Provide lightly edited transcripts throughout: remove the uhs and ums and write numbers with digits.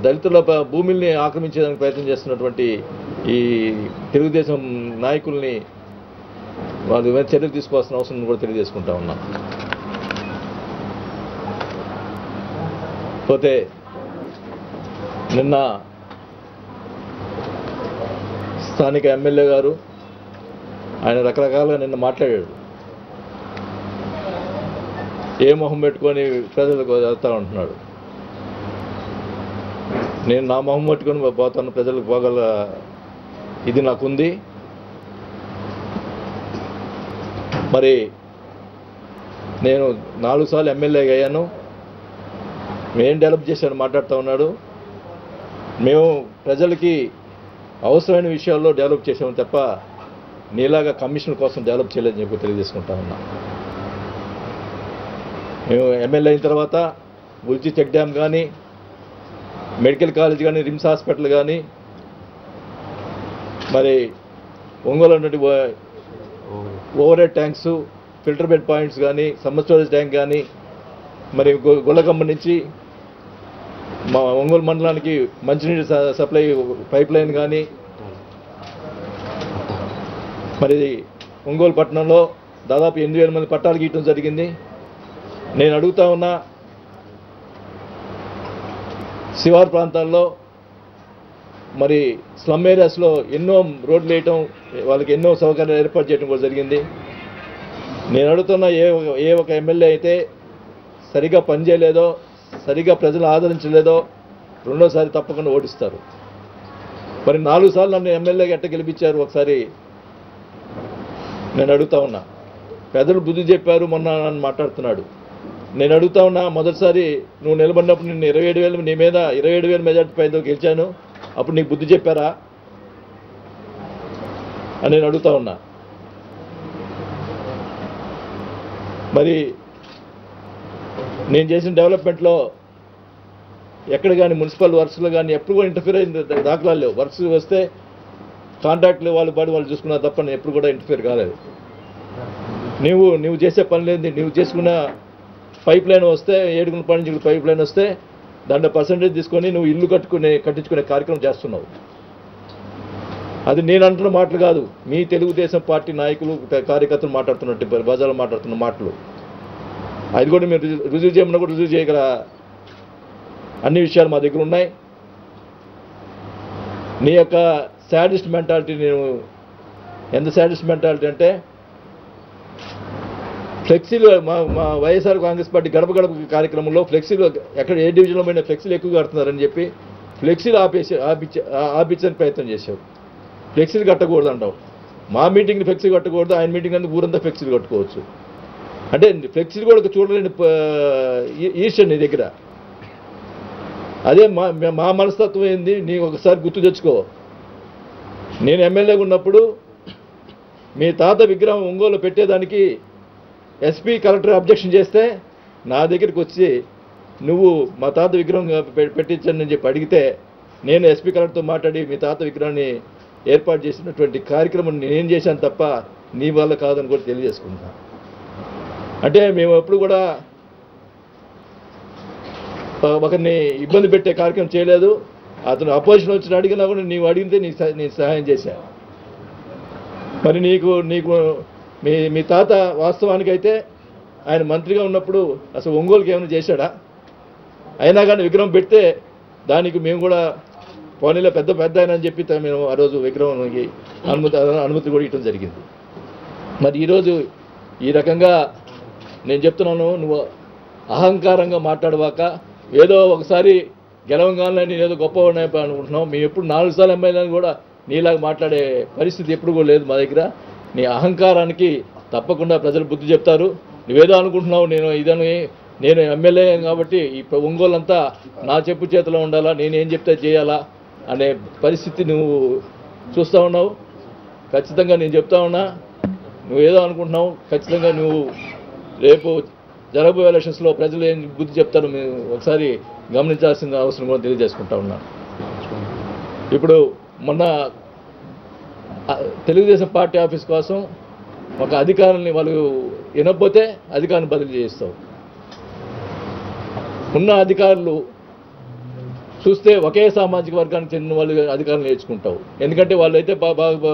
దళితుల భూముల్ని ఆక్రమించేదానికి ప్రయత్నం చేస్తున్నటువంటి ఈ తెలుగుదేశం నాయకుల్ని వాళ్ళ మీద చర్యలు తీసుకోవాల్సిన అవసరం కూడా తెలియజేసుకుంటా ఉన్నాం. పోతే నిన్న స్థానిక ఎమ్మెల్యే గారు ఆయన రకరకాలుగా నిన్న మాట్లాడాడు. ఏ మొహం పెట్టుకొని ప్రజలకు వెళ్తా ఉంటున్నాడు. నేను నా మొహం పెట్టుకొని పోతాను, ప్రజలకు పోగల ఇది నాకుంది. మరి నేను 4 సార్లు ఎమ్మెల్యేగా అయ్యాను, మేం డెవలప్ చేశాను మాట్లాడుతూ ఉన్నాడు. మేము ప్రజలకి అవసరమైన విషయాల్లో డెవలప్ చేసాము తప్ప నీలాగా కమిషన్ కోసం డెవలప్ చేయలేదని చెప్పి తెలియజేసుకుంటా ఉన్నా. మేము ఎమ్మెల్యే అయిన తర్వాత బుల్చి చెక్ డ్యామ్ కానీ, మెడికల్ కాలేజ్ కానీ, రిమ్స్ హాస్పిటల్ కానీ, మరి ఒంగోలు ఉన్నటువంటి over head tanks, filter bed points కానీ, సమ్మర్ స్టోరేజ్ ట్యాంక్ కానీ, మరి గొల్లకమ్మ నుంచి మా ఒంగోలు మండలానికి మంచినీటి సప్లై పైప్ లైన్ కానీ, మరి ఒంగోలు పట్టణంలో దాదాపు 8,000 మంది పట్టాలు గీయటం జరిగింది. నేను అడుగుతా ఉన్నా, శివారు ప్రాంతాల్లో మరి స్లమ్ ఏరియాస్లో ఎన్నో రోడ్లు వేయటం, వాళ్ళకి ఎన్నో సౌకర్యాలు ఏర్పాటు చేయడం కూడా జరిగింది. నేను అడుగుతున్నా, ఏ ఒక ఎమ్మెల్యే అయితే సరిగా పనిచేయలేదో, సరిగా ప్రజలు ఆదరించలేదో రెండోసారి తప్పకుండా ఓడిస్తారు. మరి 4 సార్లు నన్ను ఎమ్మెల్యేగా ఎట్ట గెలిపించారు ఒకసారి నేను అడుగుతా ఉన్నా. పెద్దలు బుద్ధి చెప్పారు మొన్న నన్ను మాట్లాడుతున్నాడు. నేను అడుగుతా ఉన్నా, మొదటిసారి నువ్వు నిలబడినప్పుడు నిన్ను 27,000 నీ మీద 27,000 మెజార్టీ పైతో గెలిచాను, అప్పుడు నీకు బుద్ధి చెప్పారా అని నేను అడుగుతా ఉన్నా. మరి నేను చేసిన డెవలప్మెంట్లో ఎక్కడ కానీ మున్సిపల్ వర్క్స్లో కానీ ఎప్పుడు కూడా ఇంటర్ఫియర్ అయిన దాఖలాలు లేవు. వర్క్స్ వస్తే కాంట్రాక్ట్లు వాళ్ళు చూసుకున్నా తప్ప నేను ఎప్పుడు కూడా ఇంటర్ఫియర్ కాలేదు. నువ్వు చేసే పని లేదు. నువ్వు చేసుకున్న పైప్ లైన్ వస్తే 7 పని పైప్ లైన్ వస్తే దాంట్లో పర్సంటేజ్ తీసుకొని నువ్వు ఇల్లు కట్టించుకునే కార్యక్రమం చేస్తున్నావు. అది నేను అంటున్న మాటలు కాదు, మీ తెలుగుదేశం పార్టీ నాయకులు కార్యకర్తలు మాట్లాడుతున్నట్టు బజార్లో మాట్లాడుతున్న మాటలు. అది కూడా మీరు రుజువు చేయమన్నా కూడా రుజువు చేయగల అన్ని విషయాలు మా దగ్గర ఉన్నాయి. నీ యొక్క శాడిస్ట్ మెంటాలిటీ, నేను ఎంత శాడిస్ట్ మెంటాలిటీ అంటే, ఫ్లెక్సీలు మా వైఎస్ఆర్ కాంగ్రెస్ పార్టీ గడప గడప కార్యక్రమంలో ఫ్లెక్సీలు ఎక్కడ ఏ డివిజన్లో పోయినా ఫ్లెక్సీలు ఎక్కువ కడుతున్నారని చెప్పి ఫ్లెక్సీలు ఆపించని ప్రయత్నం చేశావు. ఫ్లెక్సీలు కట్టకూడదు అంటావు. మా మీటింగ్ని ఫ్లెక్సీ కట్టకూడదు, ఆయన మీటింగ్ అంతా ఊరంతా ఫ్లెక్సీలు కట్టుకోవచ్చు. అంటే ఫ్లెక్సీలు కూడా చూడలేని ఈర్ష్య నీ దగ్గర. అదే మా మనస్తత్వం ఏంది నీ ఒకసారి గుర్తు తెచ్చుకో. నేను ఎమ్మెల్యేగా ఉన్నప్పుడు మీ తాత విగ్రహం ఒంగోలు పెట్టేదానికి ఎస్పీ కలెక్టర్ అబ్జెక్షన్ చేస్తే నా దగ్గరికి వచ్చి నువ్వు మా తాత విగ్రహం పెట్టించండి అని చెప్పి అడిగితే నేను ఎస్పీ కలెక్టర్తో మాట్లాడి మీ తాత విగ్రహాన్ని ఏర్పాటు చేసినటువంటి కార్యక్రమం నేను చేశాను తప్ప నీ వల్ల కాదని కూడా తెలియజేసుకుంటాను. అంటే మేము ఎప్పుడు కూడా ఒకరిని ఇబ్బంది పెట్టే కార్యక్రమం చేయలేదు. అతను అపోజిషన్ వచ్చి అడిగినా కూడా నీవు అడిగితే నేను సహాయం చేశాను. మరి నీకు మీ తాత వాస్తవానికైతే ఆయన మంత్రిగా ఉన్నప్పుడు అసలు ఒంగోలుకి ఏమైనా చేశాడా? అయినా కానీ విగ్రహం పెడితే దానికి మేము కూడా పోనీలో పెద్ద ఆయన అని చెప్పి మేము ఆ రోజు విగ్రహానికి అనుమతి కూడా ఇవ్వడం జరిగింది. మరి ఈరోజు ఈ రకంగా నేను చెప్తున్నాను, నువ్వు అహంకారంగా మాట్లాడవాక ఏదో ఒకసారి గెలవంగానే నేను ఏదో గొప్ప అనుకుంటున్నావు. మేము ఎప్పుడు 4 సార్లు ఎమ్మెల్యేలను కూడా నీలాగా మాట్లాడే పరిస్థితి ఎప్పుడు కూడా లేదు మా దగ్గర. నీ అహంకారానికి తప్పకుండా ప్రజలు బుద్ధి చెప్తారు. నువ్వేదో అనుకుంటున్నావు నేను ఎమ్మెల్యే కాబట్టి ఈ ఒంగోలంతా నా చెప్పు చేతిలో ఉండాలా, నేనేం చెప్తే చేయాలా అనే పరిస్థితి నువ్వు చూస్తూ ఉన్నావు. ఖచ్చితంగా నేను చెప్తా ఉన్నా, నువ్వేదో అనుకుంటున్నావు. ఖచ్చితంగా నువ్వు రేపు జరగబోయే ఎలక్షన్స్లో ప్రజలు ఏం బుద్ధి చెప్తారో మేము ఒకసారి గమనించాల్సిన అవసరం కూడా తెలియజేసుకుంటా ఉన్నాను. ఇప్పుడు మొన్న తెలుగుదేశం పార్టీ ఆఫీస్ కోసం ఒక అధికారుల్ని వాళ్ళు వినకపోతే అధికారిని బదిలీ చేస్తావు. ఉన్న అధికారులు చూస్తే ఒకే సామాజిక వర్గానికి చెందిన వాళ్ళు అధికారం నేర్చుకుంటావు. ఎందుకంటే వాళ్ళు అయితే బాగా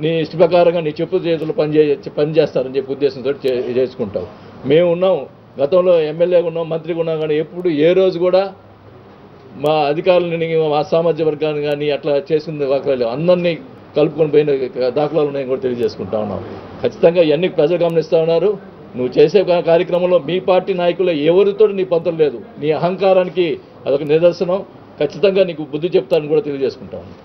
నీ ఇష్ట ప్రకారంగా నీ చెప్పు చేతులు పని చేస్తారని చెప్పి ఉద్దేశంతో చేసుకుంటావు. మేము ఉన్నాం, గతంలో ఎమ్మెల్యేగా ఉన్నాం, మంత్రిగా ఉన్నాం, కానీ ఎప్పుడు ఏ రోజు కూడా మా అధికారులని మా సామాజిక వర్గాన్ని కానీ అట్లా చేసుకునే వాకాలు అందరినీ కలుపుకొని పోయిన దాఖలాలు ఉన్నాయని కూడా తెలియజేసుకుంటా ఉన్నాం. ఖచ్చితంగా ఇవన్నీ ప్రజలు గమనిస్తూ ఉన్నారు. నువ్వు చేసే కార్యక్రమంలో మీ పార్టీ నాయకులు ఎవరితో నీ పొంతం లేదు. నీ అహంకారానికి అదొక నిదర్శనం. ఖచ్చితంగా నీకు బుద్ధి చెప్తానని కూడా తెలియజేసుకుంటా ఉన్నాం.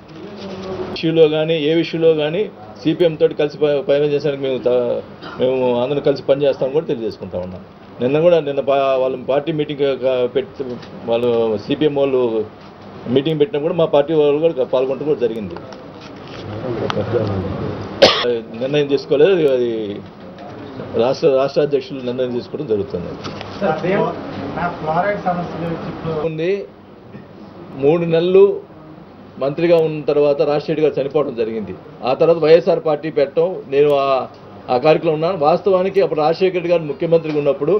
ఇష్యూలో కానీ ఏ విషయంలో కానీ సిపిఎం తోటి కలిసి పనిచేయడానికి మేము అందరం కలిసి పనిచేస్తామని కూడా తెలియజేసుకుంటా ఉన్నాం. నిన్న వాళ్ళ పార్టీ మీటింగ్ పెట్టి వాళ్ళు సిపిఎం వాళ్ళు మీటింగ్ పెట్టినా కూడా మా పార్టీ వాళ్ళు కూడా పాల్గొనడం కూడా జరిగింది. నిర్ణయం తీసుకోలేదు, అది రాష్ట్ర అధ్యక్షులు నిర్ణయం తీసుకోవడం జరుగుతుంది. 3 నెలలు మంత్రిగా ఉన్న తర్వాత రాజశేఖర్ గారు చనిపోవడం జరిగింది. ఆ తర్వాత వైఎస్ఆర్ పార్టీ పెట్టడం, నేను ఆ కార్యక్రమం ఉన్నాను. వాస్తవానికి అప్పుడు రాజశేఖర్ గారు ముఖ్యమంత్రిగా ఉన్నప్పుడు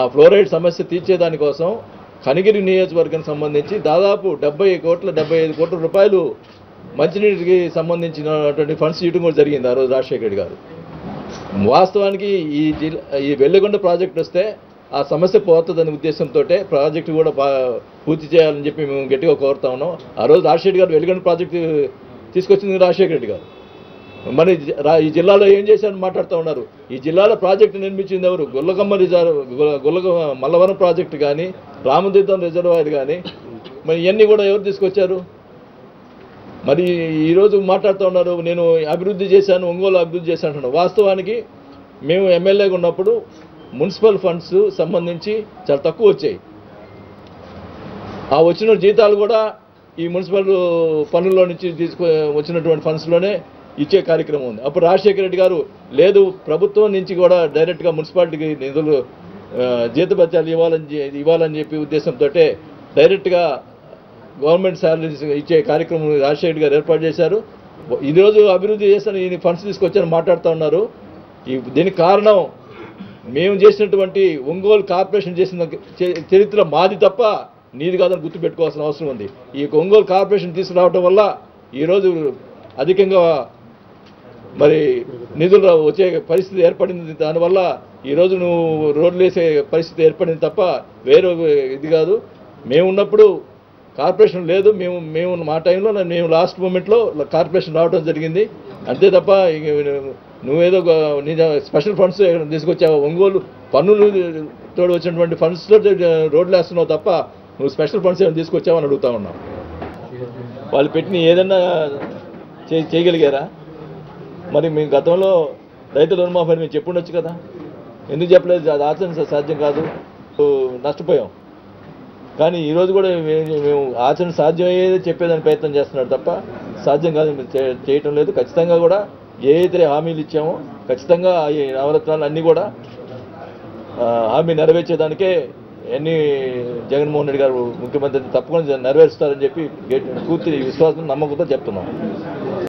ఆ ఫ్లోరైడ్ సమస్య తీర్చేదానికోసం కనిగిరి నియోజకవర్గానికి సంబంధించి దాదాపు 75 కోట్ల రూపాయలు మంచినీటికి సంబంధించినటువంటి ఫండ్స్ ఇవ్వడం కూడా జరిగింది ఆ రోజు రాజశేఖర్ గారు. వాస్తవానికి ఈ వెల్లిగొండ ప్రాజెక్టు వస్తే ఆ సమస్య పోతుందనే ఉద్దేశంతో ప్రాజెక్టు కూడా పూర్తి చేయాలని చెప్పి మేము గట్టిగా కోరుతా ఉన్నాం. ఆ రోజు రాజశేఖర్ గారు వెల్లిగొండ ప్రాజెక్టు తీసుకొచ్చింది రాజశేఖర రెడ్డి గారు. మరి ఈ జిల్లాలో ఏం చేశారని మాట్లాడుతూ ఉన్నారు. ఈ జిల్లాలో ప్రాజెక్టు నిర్మించింది ఎవరు? మల్లవరం ప్రాజెక్టు కానీ, రామతీర్థం రిజర్వాయర్ కానీ, మరి ఇవన్నీ కూడా ఎవరు తీసుకొచ్చారు? మరి ఈరోజు మాట్లాడుతూ ఉన్నారు నేను అభివృద్ధి చేశాను, ఒంగోలు అభివృద్ధి చేశాను అంటున్నాను. వాస్తవానికి మేము ఎమ్మెల్యేగా ఉన్నప్పుడు మున్సిపల్ ఫండ్స్ సంబంధించి చాలా తక్కువ వచ్చాయి. ఆ వచ్చిన జీతాలు కూడా ఈ మున్సిపల్ పనుల్లో నుంచి వచ్చినటువంటి ఫండ్స్లోనే ఇచ్చే కార్యక్రమం ఉంది. అప్పుడు రాజశేఖర రెడ్డి గారు లేదు, ప్రభుత్వం నుంచి కూడా డైరెక్ట్గా మున్సిపాలిటీకి నిధులు జీతభత్యాలు ఇవ్వాలని చెప్పి ఉద్దేశంతో డైరెక్ట్గా గవర్నమెంట్ శాలరీస్ ఇచ్చే కార్యక్రమం రాజశేఖర గారు ఏర్పాటు చేశారు. ఈరోజు అభివృద్ధి చేస్తాను ఈ ఫండ్స్ తీసుకొచ్చారని మాట్లాడుతూ ఉన్నారు. దీనికి కారణం మేము చేసినటువంటి ఒంగోలు కార్పొరేషన్ చేసిన చరిత్ర మాది తప్ప నీది కాదని గుర్తుపెట్టుకోవాల్సిన అవసరం ఉంది. ఈ ఒంగోలు కార్పొరేషన్ తీసుకురావడం వల్ల ఈరోజు అధికంగా మరి నిధులు వచ్చే పరిస్థితి ఏర్పడింది. దానివల్ల ఈరోజు నువ్వు రోడ్లు వేసే పరిస్థితి ఏర్పడింది తప్ప వేరే ఇది కాదు. మేము ఉన్నప్పుడు కార్పొరేషన్ లేదు. మేము మా టైంలో మేము లాస్ట్ మూమెంట్లో కార్పొరేషన్ రావడం జరిగింది అంతే తప్ప నువ్వేదో స్పెషల్ ఫండ్స్ తీసుకొచ్చావు. ఒంగోలు పన్నులు తోడు వచ్చినటువంటి ఫండ్స్లో రోడ్లు వేస్తున్నావు తప్ప నువ్వు స్పెషల్ ఫండ్స్ ఏమైనా తీసుకొచ్చావని అడుగుతా ఉన్నావు. వాళ్ళు పెట్టిన ఏదన్నా చేయగలిగారా? మరి మేము గతంలో రైతుల రుణమాఫీ మేము చెప్పుండొచ్చు కదా, ఎందుకు చెప్పలేదు? అది ఆచరణ సాధ్యం కాదు, నష్టపోయాం. కానీ ఈరోజు కూడా మేము ఆచరణ సాధ్యమయ్యేది చెప్పేదానికి ప్రయత్నం చేస్తున్నాడు తప్ప సాధ్యం కాదు చేయటం లేదు. ఖచ్చితంగా కూడా ఏ అయితే హామీలు ఇచ్చామో ఖచ్చితంగా ఈ నవరత్నాలు అన్నీ కూడా హామీ నెరవేర్చేదానికే అన్ని జగన్మోహన్ రెడ్డి గారు ముఖ్యమంత్రి తప్పకుండా నెరవేరుస్తారని చెప్పి పూర్తి విశ్వాసం నమ్మకంతో చెప్తున్నాం.